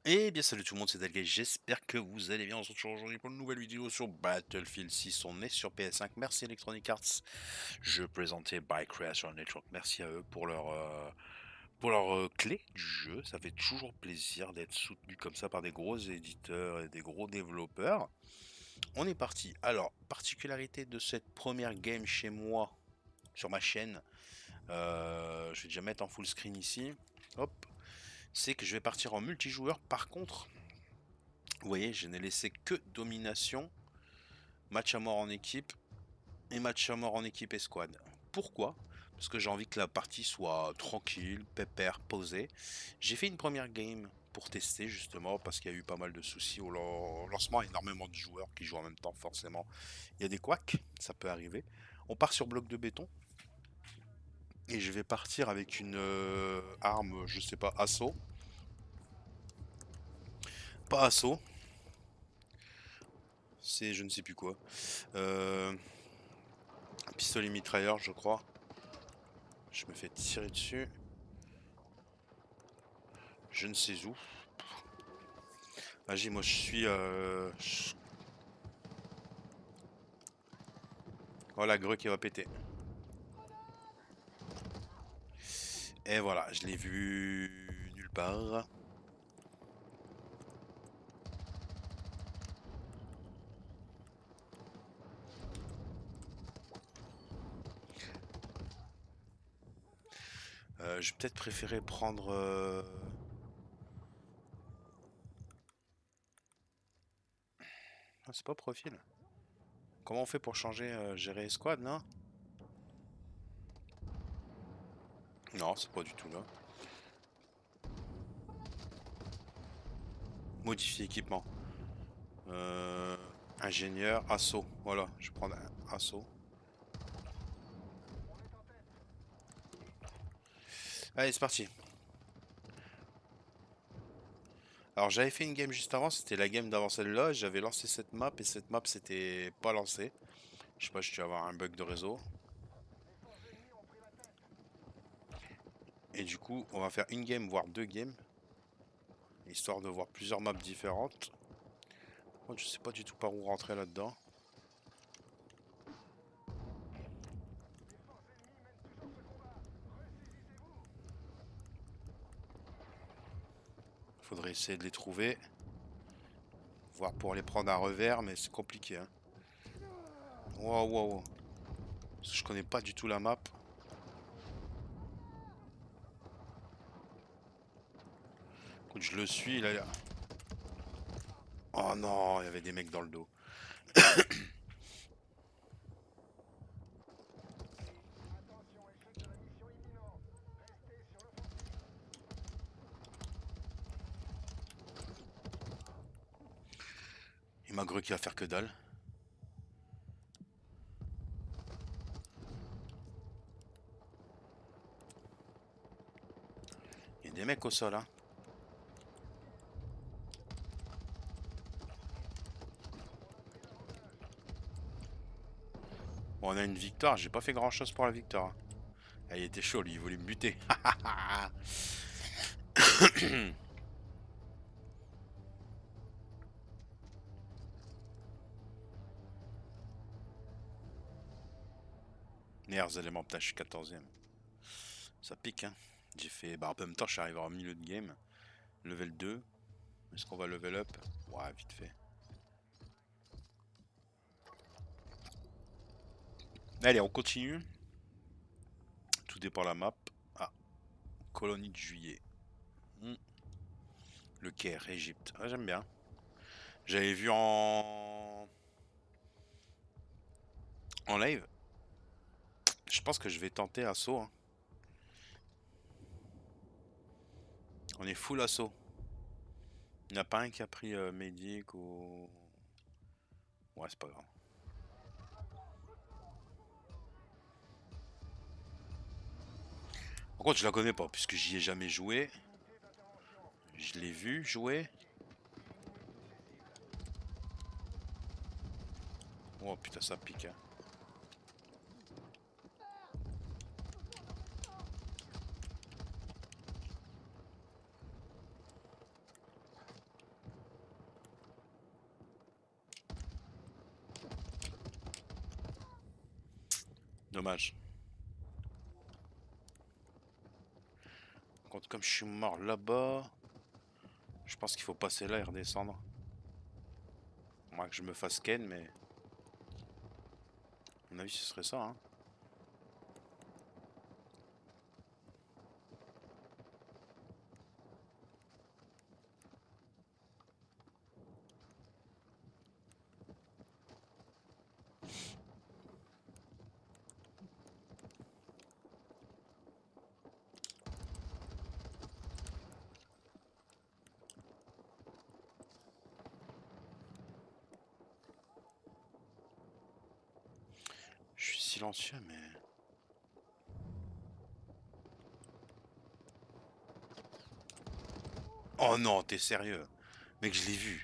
Eh bien salut tout le monde, c'est Dalgay, j'espère que vous allez bien. On se retrouve aujourd'hui pour une nouvelle vidéo sur Battlefield 6. On est sur PS5, merci Electronic Arts. Je présentais by Creation Network, merci à eux pour leur clé du jeu. Ça fait toujours plaisir d'être soutenu comme ça par des gros éditeurs et des gros développeurs. On est parti. Alors, particularité de cette première game chez moi, sur ma chaîne, je vais déjà mettre en full screen ici. Hop, c'est que je vais partir en multijoueur. Par contre, vous voyez, je n'ai laissé que domination, match à mort en équipe et match à mort en équipe escouade. Pourquoi? Parce que j'ai envie que la partie soit tranquille, pépère, posée. J'ai fait une première game pour tester justement parce qu'il y a eu pas mal de soucis au lancement, énormément de joueurs qui jouent en même temps forcément. Il y a des couacs, ça peut arriver. On part sur bloc de béton et je vais partir avec une arme, je sais pas, assaut. Pas assaut, c'est je ne sais plus quoi. Un pistolet mitrailleur je crois. Je me fais tirer dessus. Je ne sais où. Vas-y, moi je suis... Oh la grue qui va péter. Et voilà, je l'ai vu nulle part. Je vais peut-être préférer prendre... Ah, c'est pas profil. Comment on fait pour changer gérer escouade, non? Non, c'est pas du tout là. Modifier équipement. Ingénieur, assaut. Voilà, je vais prendre un assaut. Allez, c'est parti. Alors j'avais fait une game juste avant, c'était la game d'avant celle-là. J'avais lancé cette map et cette map s'était pas lancée. Je sais pas, je vais avoir un bug de réseau. Et du coup, on va faire une game, voire deux games, histoire de voir plusieurs maps différentes. Moi, je sais pas du tout par où rentrer là-dedans. Faudrait essayer de les trouver, voir pour les prendre à revers, mais c'est compliqué. Hein. Wow, wow, wow. Parce que je connais pas du tout la map. Écoute, je le suis, là. Oh non, il y avait des mecs dans le dos. Il m'a greu qui va faire que dalle. Il y a des mecs au sol, hein. Bon, on a une victoire, j'ai pas fait grand chose pour la victoire. Ah, il était chaud, lui, il voulait me buter. Meilleurs éléments, putain, je suis 14ème. Ça pique, hein. J'ai fait. Bah, en même temps, je suis arrivé en milieu de game. Level 2. Est-ce qu'on va level up? Ouais, vite fait. Allez, on continue. Tout dépend de la map. Ah, colonie de juillet. Hmm. Le Caire, Égypte. Ah, j'aime bien. J'avais vu en live. Je pense que je vais tenter assaut. Hein. On est full assaut. Il n'y en a pas un qui a pris Medic ou. Ouais, c'est pas grave. Par contre, je la connais pas puisque j'y ai jamais joué. Je l'ai vu jouer. Oh putain, ça pique. Hein. Dommage. Par contre, comme je suis mort là-bas, je pense qu'il faut passer là et redescendre. Moi que je me fasse ken, mais à mon avis ce serait ça, hein. Je suis silencieux, mais... Oh non, t'es sérieux? Mec, je l'ai vu.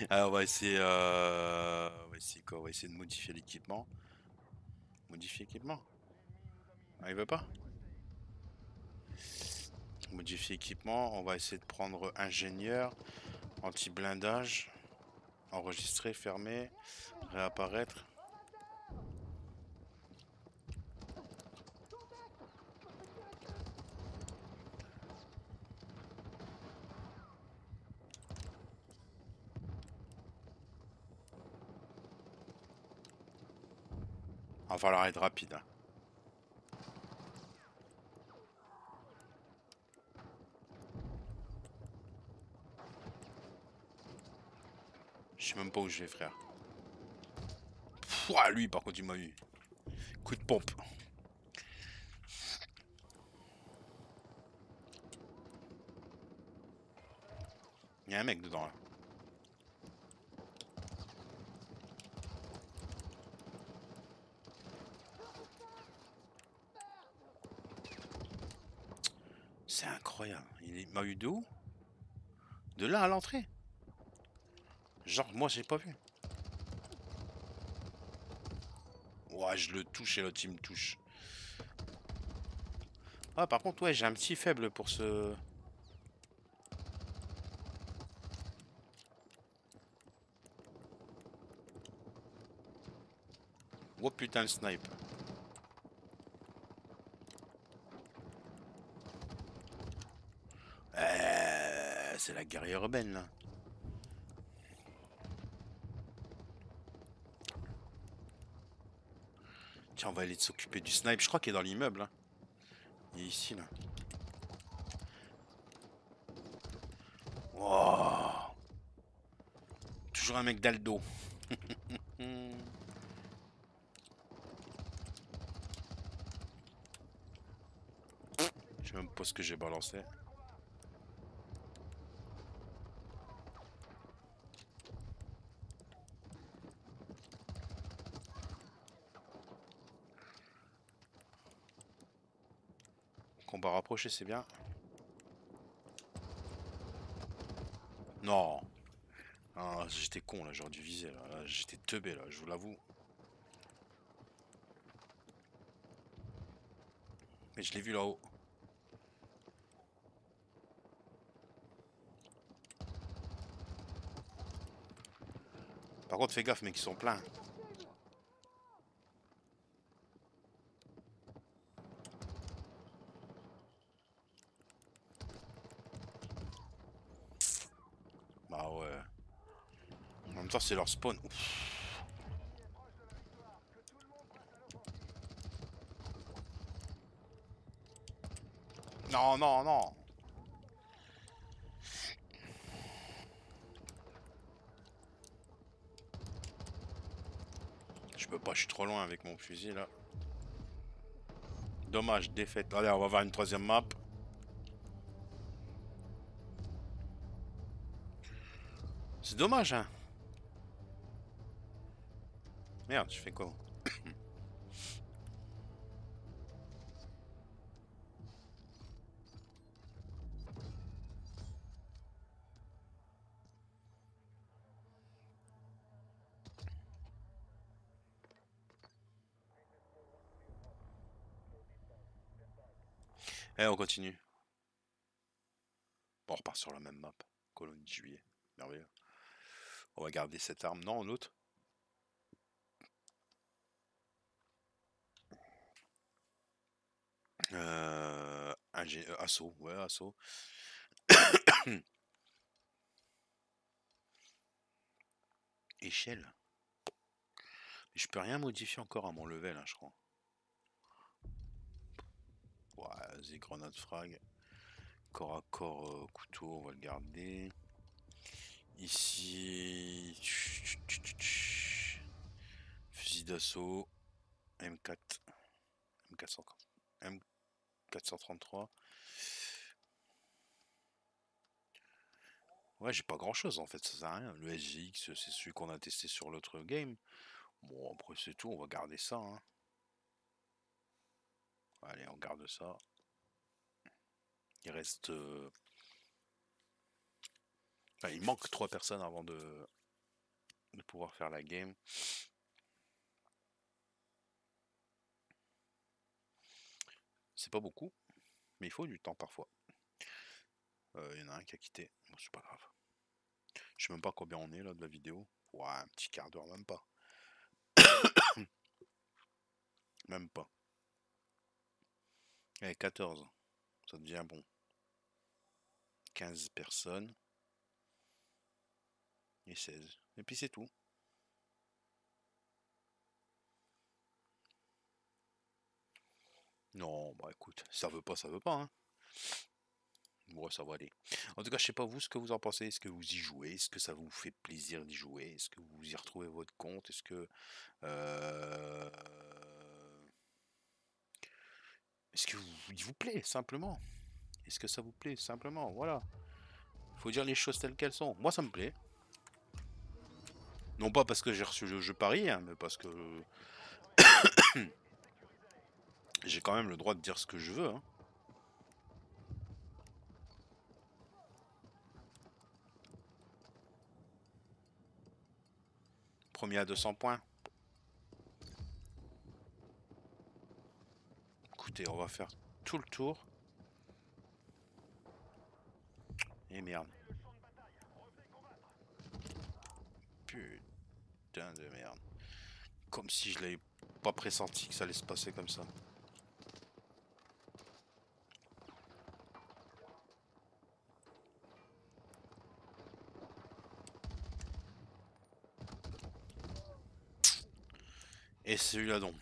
Alors, on va essayer quoi? On va essayer de modifier l'équipement. Modifier l'équipement? Ah, il veut pas? Modifier équipement, on va essayer de prendre ingénieur, anti-blindage, enregistrer, fermer, réapparaître. Va falloir être rapide, hein. Je sais même pas où je vais, frère. Pouah, lui, par contre, il m'a eu. Coup de pompe. Il y a un mec dedans, là. C'est incroyable. Il m'a eu de où? De là à l'entrée? Genre, moi, j'ai pas vu. Ouah, je le touche et l'autre, il me touche. Ah, par contre, ouais, j'ai un petit faible pour ce... Oh putain, le snipe. C'est la guerrière urbaine, là. Tiens, on va aller s'occuper du snipe. Je crois qu'il est dans l'immeuble, hein. Il est ici, là. Oh. Toujours un mec d'Aldo. Je sais même pas ce que j'ai balancé. Combat rapproché, c'est bien. Non. Ah, j'étais con là, j'aurais dû viser là. J'étais teubé là, je vous l'avoue. Mais je l'ai vu là-haut. Par contre, fais gaffe, mec, ils sont pleins. Bah ouais. En même temps, c'est leur spawn. Ouf. Non, non, non. Je peux pas, je suis trop loin avec mon fusil là. Dommage, défaite. Allez, on va voir une troisième map. C'est dommage, hein. Merde, je fais quoi? Eh, on continue. Bon, on repart sur la même map. Colonie de juillet. Merveilleux. On va garder cette arme. Non, l'autre. Assaut. Ouais, assaut. Échelle. Mais je peux rien modifier encore à mon level, hein, je crois. Ouais, vas-y, grenade frag. Corps à corps, couteau, on va le garder. Ici. Fusil d'assaut. M4. M400. M433. Ouais, j'ai pas grand chose en fait, ça sert à rien. Le SGX, c'est celui qu'on a testé sur l'autre game. Bon, après c'est tout, on va garder ça, hein. Allez, on garde ça. Il reste. Enfin, il manque 3 personnes avant de pouvoir faire la game. C'est pas beaucoup, mais il faut du temps parfois. Il y en a un qui a quitté. Bon, c'est pas grave. Je sais même pas combien on est là de la vidéo. Ouais, un petit quart d'heure, même pas. Même pas. Allez, 14. Ça devient bon. 15 personnes. Et 16. Et puis c'est tout. Non, bah écoute, ça veut pas, ça veut pas, hein. Bon, ça va aller. En tout cas, je sais pas vous ce que vous en pensez. Est-ce que vous y jouez? Est-ce que ça vous fait plaisir d'y jouer? Est-ce que vous y retrouvez votre compte? Euh, Est-ce que il vous plaît simplement? Est-ce que ça vous plaît simplement? Voilà. Faut dire les choses telles qu'elles sont. Moi, ça me plaît. Non pas parce que j'ai reçu le jeu Paris, hein, mais parce que j'ai quand même le droit de dire ce que je veux, hein. Premier à 200 points. Écoutez, on va faire tout le tour. Et merde. Putain de merde. Comme si je l'avais pas pressenti que ça allait se passer comme ça. Et celui-là donc.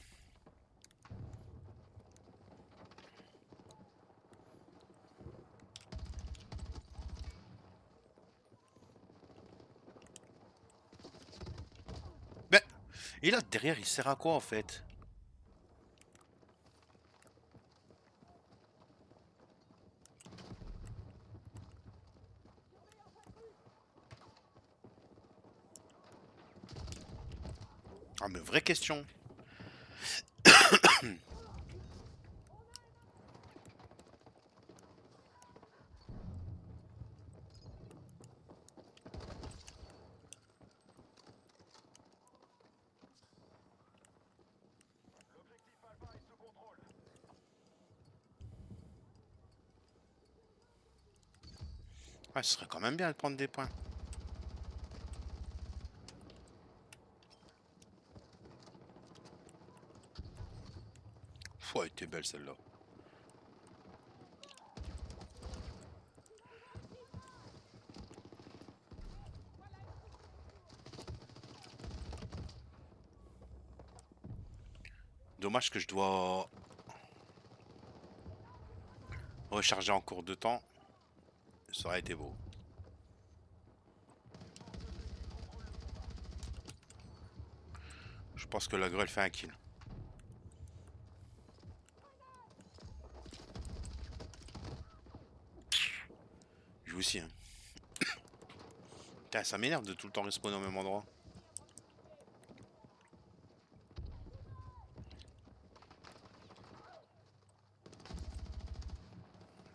Ben, et là derrière il sert à quoi en fait? Ah mais vraie question. Ouais, ce serait quand même bien de prendre des points. Ouais, elle était belle celle-là. Dommage que je dois recharger en cours de temps. Ça aurait été beau. Je pense que la grêle fait un kill. Lui aussi, hein. Putain, ça m'énerve de tout le temps respawner au même endroit.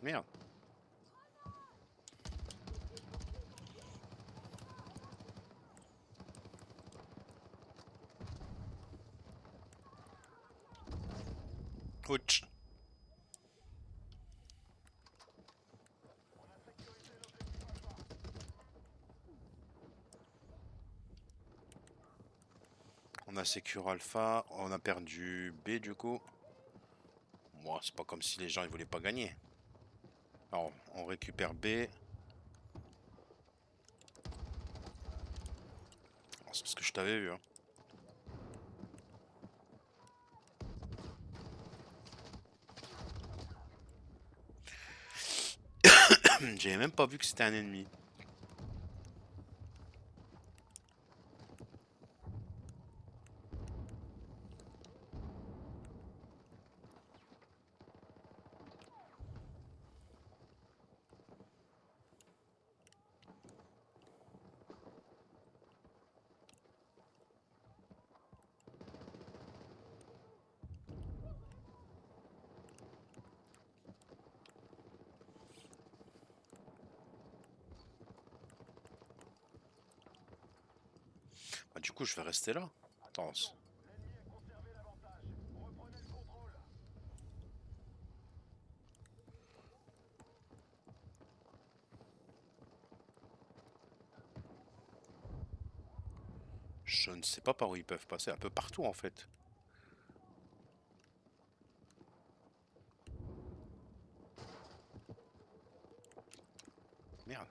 Merde. Ouch. a Secure Alpha, on a perdu B du coup. Moi, c'est pas comme si les gens ils voulaient pas gagner. Alors, on récupère B. C'est parce que je t'avais vu. Hein. J'avais même pas vu que c'était un ennemi. Bah, du coup, je vais rester là. Attends. Je ne sais pas par où ils peuvent passer. Un peu partout en fait. Merde.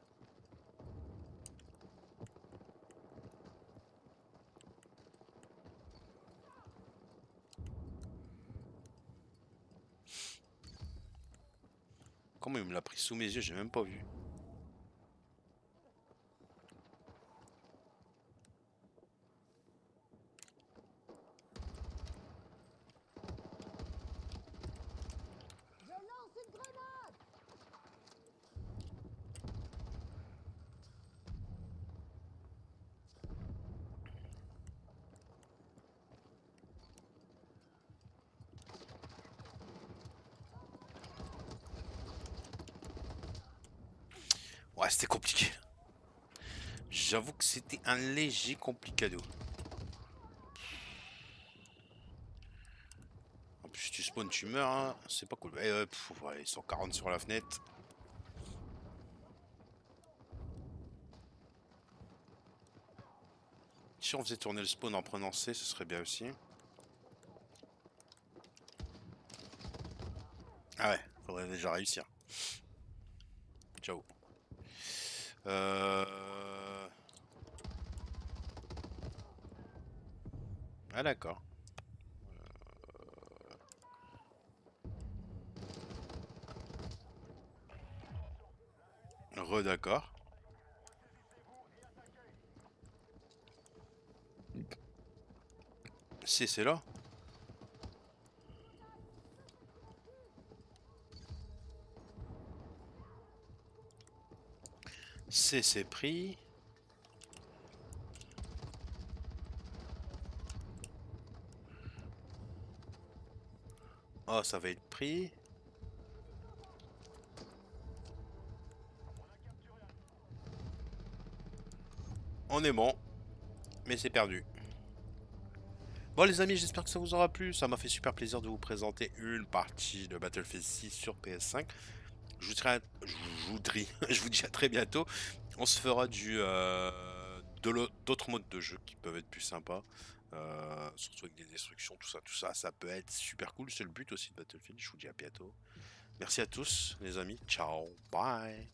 Comment il me l'a pris sous mes yeux? J'ai même pas vu. Ouais, c'était compliqué. J'avoue que c'était un léger complicado. En plus, tu spawns, tu meurs, hein. C'est pas cool. Ouais, 140 sur la fenêtre. Si on faisait tourner le spawn en prenant C, ce serait bien aussi. Ah ouais, faudrait déjà réussir. Ciao. Ah d'accord. D'accord. C'est là. C'est pris. Oh, ça va être pris. On est bon. Mais c'est perdu. Bon les amis, j'espère que ça vous aura plu. Ça m'a fait super plaisir de vous présenter une partie de Battlefield 6 sur PS5. Je vous dirai, je vous dis à très bientôt. On se fera d'autres modes de jeu qui peuvent être plus sympas. Surtout avec des destructions, tout ça, ça peut être super cool. C'est le but aussi de Battlefield. Je vous dis à bientôt. Merci à tous les amis. Ciao, bye.